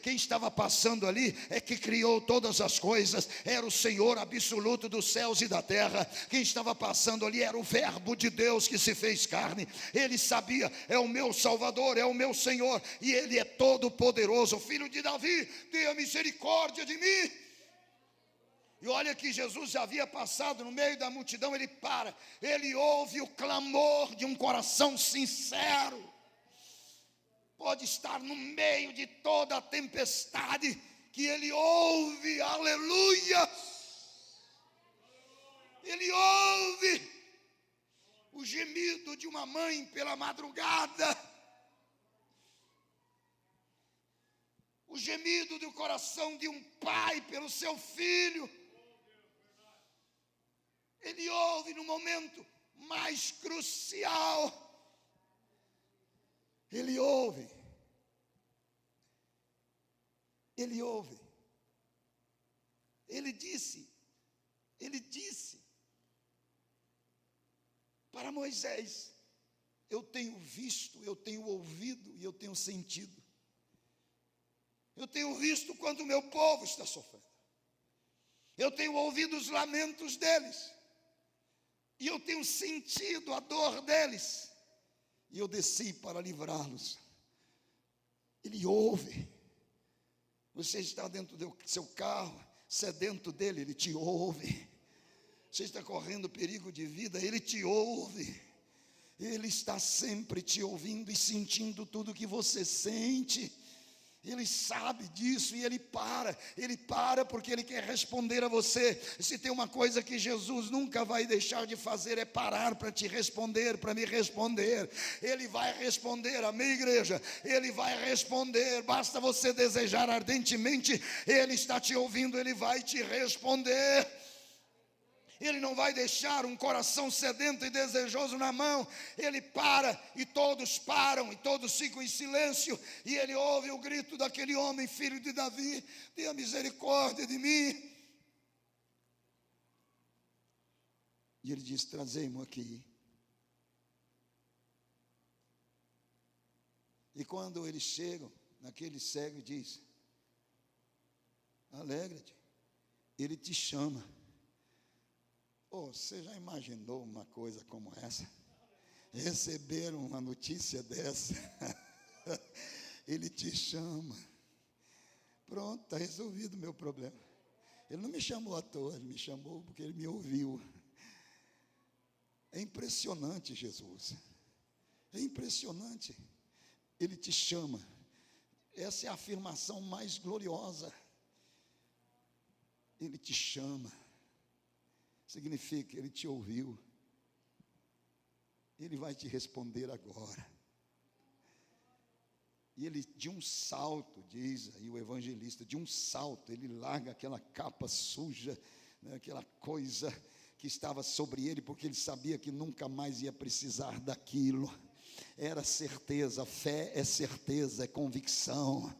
Quem estava passando ali é que criou todas as coisas, era o Senhor absoluto dos céus e da terra. Quem estava passando ali era o Verbo de Deus que se fez carne. Ele sabia, é o meu Salvador, é o meu Senhor, e Ele é todo poderoso. Filho de Davi, tenha misericórdia de mim. E olha que Jesus já havia passado no meio da multidão. Ele para, ele ouve o clamor de um coração sincero. Pode estar no meio de toda a tempestade, que ele ouve, aleluia. Ele ouve o gemido de uma mãe pela madrugada, o gemido do coração de um pai pelo seu filho. Ele ouve no momento mais crucial. Ele ouve. Ele ouve. Ele disse para Moisés: eu tenho visto, eu tenho ouvido e eu tenho sentido. Eu tenho visto quando o meu povo está sofrendo. Eu tenho ouvido os lamentos deles. E eu tenho sentido a dor deles. E eu desci para livrá-los. Ele ouve. Você está dentro do seu carro, sedento dele, ele te ouve. Você está correndo perigo de vida, ele te ouve. Ele está sempre te ouvindo e sentindo tudo que você sente. Ele sabe disso e ele para porque ele quer responder a você. Se tem uma coisa que Jesus nunca vai deixar de fazer, é parar para te responder, para me responder. Ele vai responder, amém, igreja? Ele vai responder, basta você desejar ardentemente. Ele está te ouvindo, ele vai te responder. Ele não vai deixar um coração sedento e desejoso na mão. Ele para e todos param e todos ficam em silêncio. E ele ouve o grito daquele homem, filho de Davi: tenha misericórdia de mim. E ele diz: trazei-mo aqui. E quando eles chegam naquele cego, diz: alegra-te, ele te chama. Oh, você já imaginou uma coisa como essa? Receber uma notícia dessa? Ele te chama. Pronto, está resolvido o meu problema. Ele não me chamou à toa, ele me chamou porque ele me ouviu. É impressionante, Jesus. É impressionante. Ele te chama. Essa é a afirmação mais gloriosa. Ele te chama. Significa que ele te ouviu. Ele vai te responder agora. E ele, de um salto, diz aí o evangelista, de um salto, ele larga aquela capa suja, né, aquela coisa que estava sobre ele, porque ele sabia que nunca mais ia precisar daquilo. Era certeza, fé é certeza, é convicção.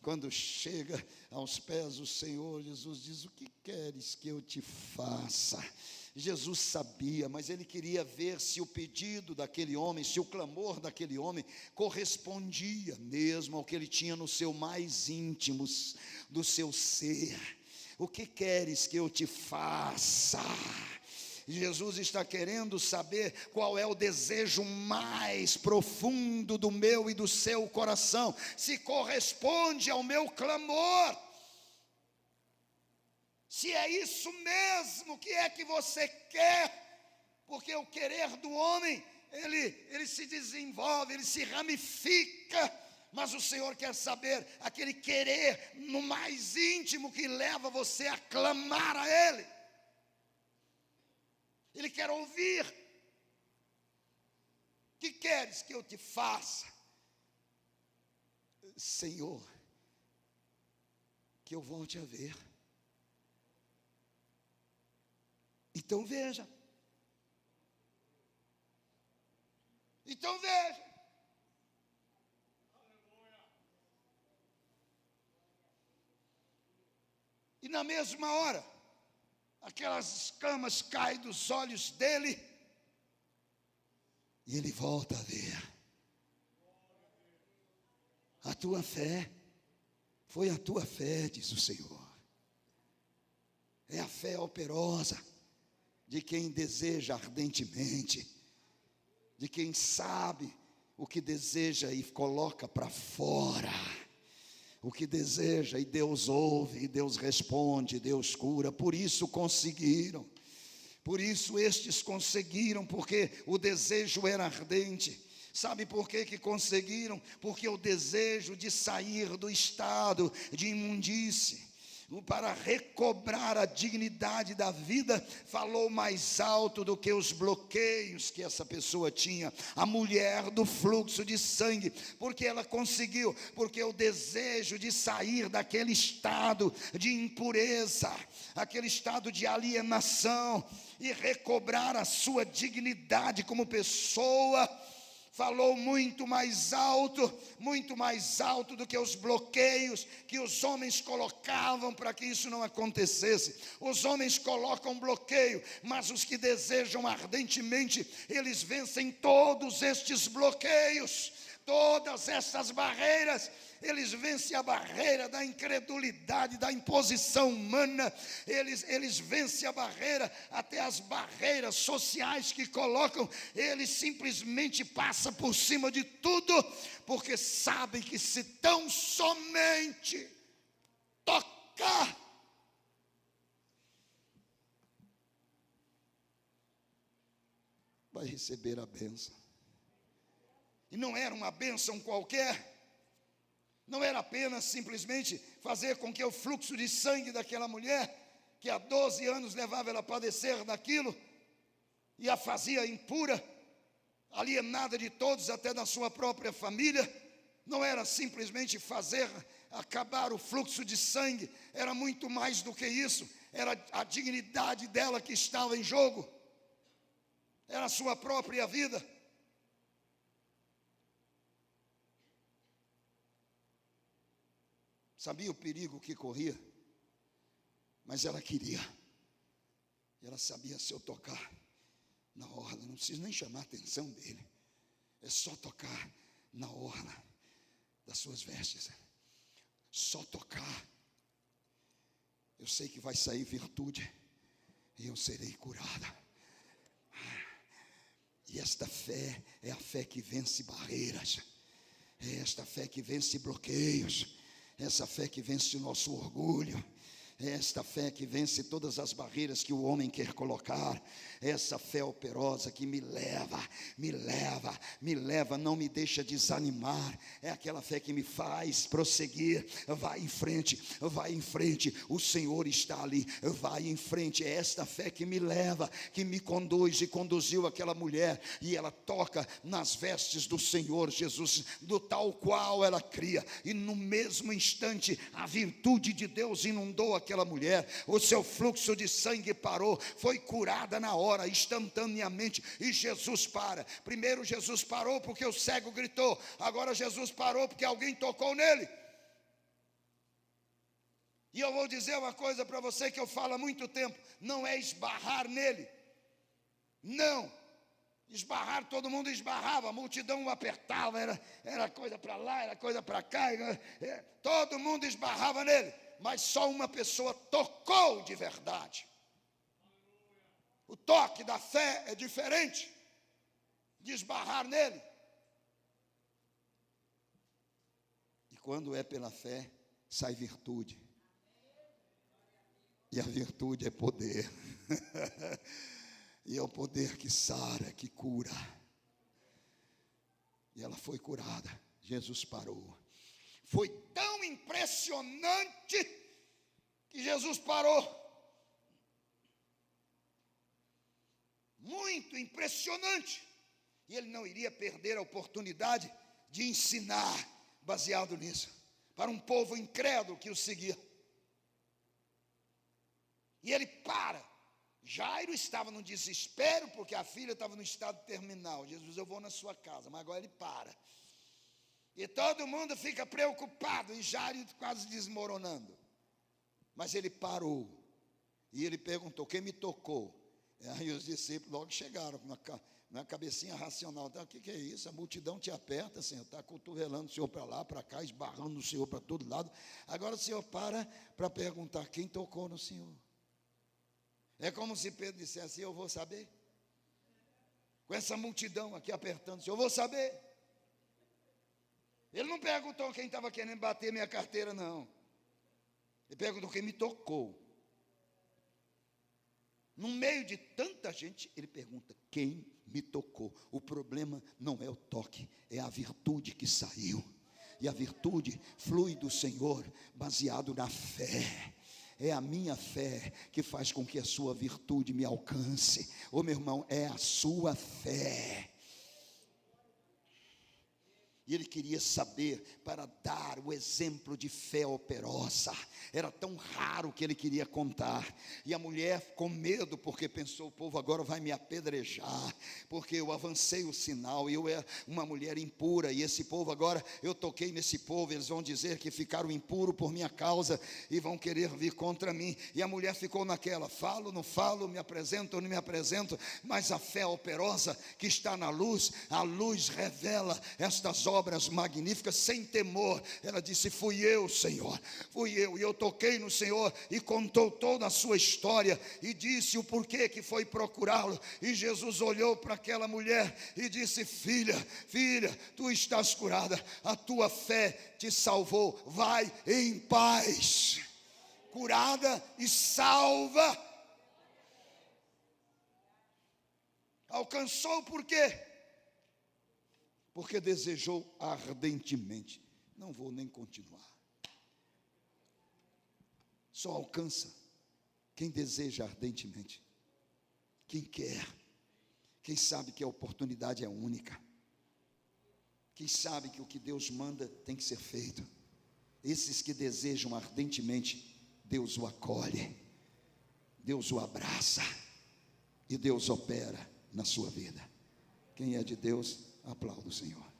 Quando chega aos pés do Senhor, Jesus diz: o que queres que eu te faça? Jesus sabia, mas ele queria ver se o pedido daquele homem, se o clamor daquele homem correspondia mesmo ao que ele tinha no seu mais íntimo, do seu ser. O que queres que eu te faça? Jesus está querendo saber qual é o desejo mais profundo do meu e do seu coração, se corresponde ao meu clamor, se é isso mesmo que é que você quer, porque o querer do homem, ele se desenvolve, ele se ramifica, mas o Senhor quer saber aquele querer no mais íntimo que leva você a clamar a Ele. Ele quer ouvir. O que queres que eu te faça? Senhor, que eu volte a ver. Então veja. Então veja. E na mesma hora, aquelas escamas caem dos olhos dele, e ele volta a ver. A tua fé, foi a tua fé, diz o Senhor. É a fé operosa de quem deseja ardentemente, de quem sabe o que deseja e coloca para fora. O que deseja, e Deus ouve, e Deus responde, Deus cura. Por isso conseguiram. Por isso estes conseguiram, porque o desejo era ardente. Sabe por que conseguiram? Porque o desejo de sair do estado de imundície, para recobrar a dignidade da vida, falou mais alto do que os bloqueios que essa pessoa tinha. A mulher do fluxo de sangue, porque ela conseguiu, porque o desejo de sair daquele estado de impureza, aquele estado de alienação, e recobrar a sua dignidade como pessoa, falou muito mais alto do que os bloqueios que os homens colocavam para que isso não acontecesse. Os homens colocam bloqueio, mas os que desejam ardentemente, eles vencem todos estes bloqueios, todas essas barreiras. Eles vencem a barreira da incredulidade, da imposição humana. Eles vencem a barreira, até as barreiras sociais que colocam. Eles simplesmente passam por cima de tudo, porque sabem que se tão somente tocar, vai receber a bênção. E não era uma bênção qualquer. Não era apenas simplesmente fazer com que o fluxo de sangue daquela mulher, que há 12 anos levava ela a padecer daquilo, e a fazia impura, alienada de todos, até da sua própria família. Não era simplesmente fazer acabar o fluxo de sangue, era muito mais do que isso. Era a dignidade dela que estava em jogo, era a sua própria vida. Sabia o perigo que corria, mas ela queria. Ela sabia: se eu tocar na orla, não preciso nem chamar a atenção dele, é só tocar na orla das suas vestes, só tocar, eu sei que vai sair virtude, e eu serei curada. E esta fé é a fé que vence barreiras, é esta fé que vence bloqueios, essa fé que vence o nosso orgulho, é esta fé que vence todas as barreiras que o homem quer colocar. É essa fé operosa que me leva, não me deixa desanimar. É aquela fé que me faz prosseguir. Vai em frente, o Senhor está ali, vai em frente. É esta fé que me leva, que me conduz e conduziu aquela mulher, e ela toca nas vestes do Senhor Jesus, do tal qual ela cria, e no mesmo instante a virtude de Deus inundou aquela mulher. O seu fluxo de sangue parou, foi curada na hora, instantaneamente. E Jesus para. Primeiro Jesus parou porque o cego gritou, agora Jesus parou porque alguém tocou nele. E eu vou dizer uma coisa para você que eu falo há muito tempo: não é esbarrar nele, não. Esbarrar, todo mundo esbarrava, a multidão o apertava, era coisa para lá, era coisa para cá, todo mundo esbarrava nele, mas só uma pessoa tocou de verdade. O toque da fé é diferente de esbarrar nele. E quando é pela fé, sai virtude. E a virtude é poder. E é o poder que sara, que cura. E ela foi curada. Jesus parou. Foi tão impressionante que Jesus parou. Muito impressionante. E ele não iria perder a oportunidade de ensinar baseado nisso, para um povo incrédulo que o seguia. E ele para. Jairo estava no desespero, porque a filha estava no estado terminal. Jesus: eu vou na sua casa. Mas agora ele para. E todo mundo fica preocupado, e Jairo quase desmoronando. Mas ele parou. E ele perguntou: quem me tocou? Aí os discípulos logo chegaram na cabecinha racional. Então, o que é isso? A multidão te aperta, Senhor, está cotovelando o Senhor para lá, para cá, esbarrando o Senhor para todo lado. Agora o Senhor para perguntar quem tocou no Senhor. É como se Pedro dissesse: eu vou saber. Com essa multidão aqui apertando o Senhor, eu vou saber. Ele não perguntou quem estava querendo bater minha carteira, não. Ele perguntou quem me tocou. No meio de tanta gente, ele pergunta: quem me tocou? O problema não é o toque, é a virtude que saiu. E a virtude flui do Senhor, baseado na fé. É a minha fé que faz com que a sua virtude me alcance. Ô meu irmão, é a sua fé. E ele queria saber para dar o exemplo de fé operosa. Era tão raro que ele queria contar. E a mulher com medo, porque pensou: o povo agora vai me apedrejar, porque eu avancei o sinal, e eu era uma mulher impura, e esse povo agora, eu toquei nesse povo, eles vão dizer que ficaram impuros por minha causa, e vão querer vir contra mim. E a mulher ficou naquela: falo, não falo, me apresento ou não me apresento. Mas a fé operosa que está na luz, a luz revela estas obras magníficas sem temor. Ela disse: fui eu, Senhor, fui eu. E eu toquei no Senhor, e contou toda a sua história, e disse o porquê que foi procurá-lo. E Jesus olhou para aquela mulher e disse: filha, tu estás curada, a tua fé te salvou, vai em paz. Curada e salva. Alcançou por quê? Porque desejou ardentemente. Não vou nem continuar. Só alcança quem deseja ardentemente, quem quer, quem sabe que a oportunidade é única, quem sabe que o que Deus manda tem que ser feito. Esses que desejam ardentemente, Deus o acolhe, Deus o abraça, e Deus opera na sua vida. Quem é de Deus, aplauda o Senhor.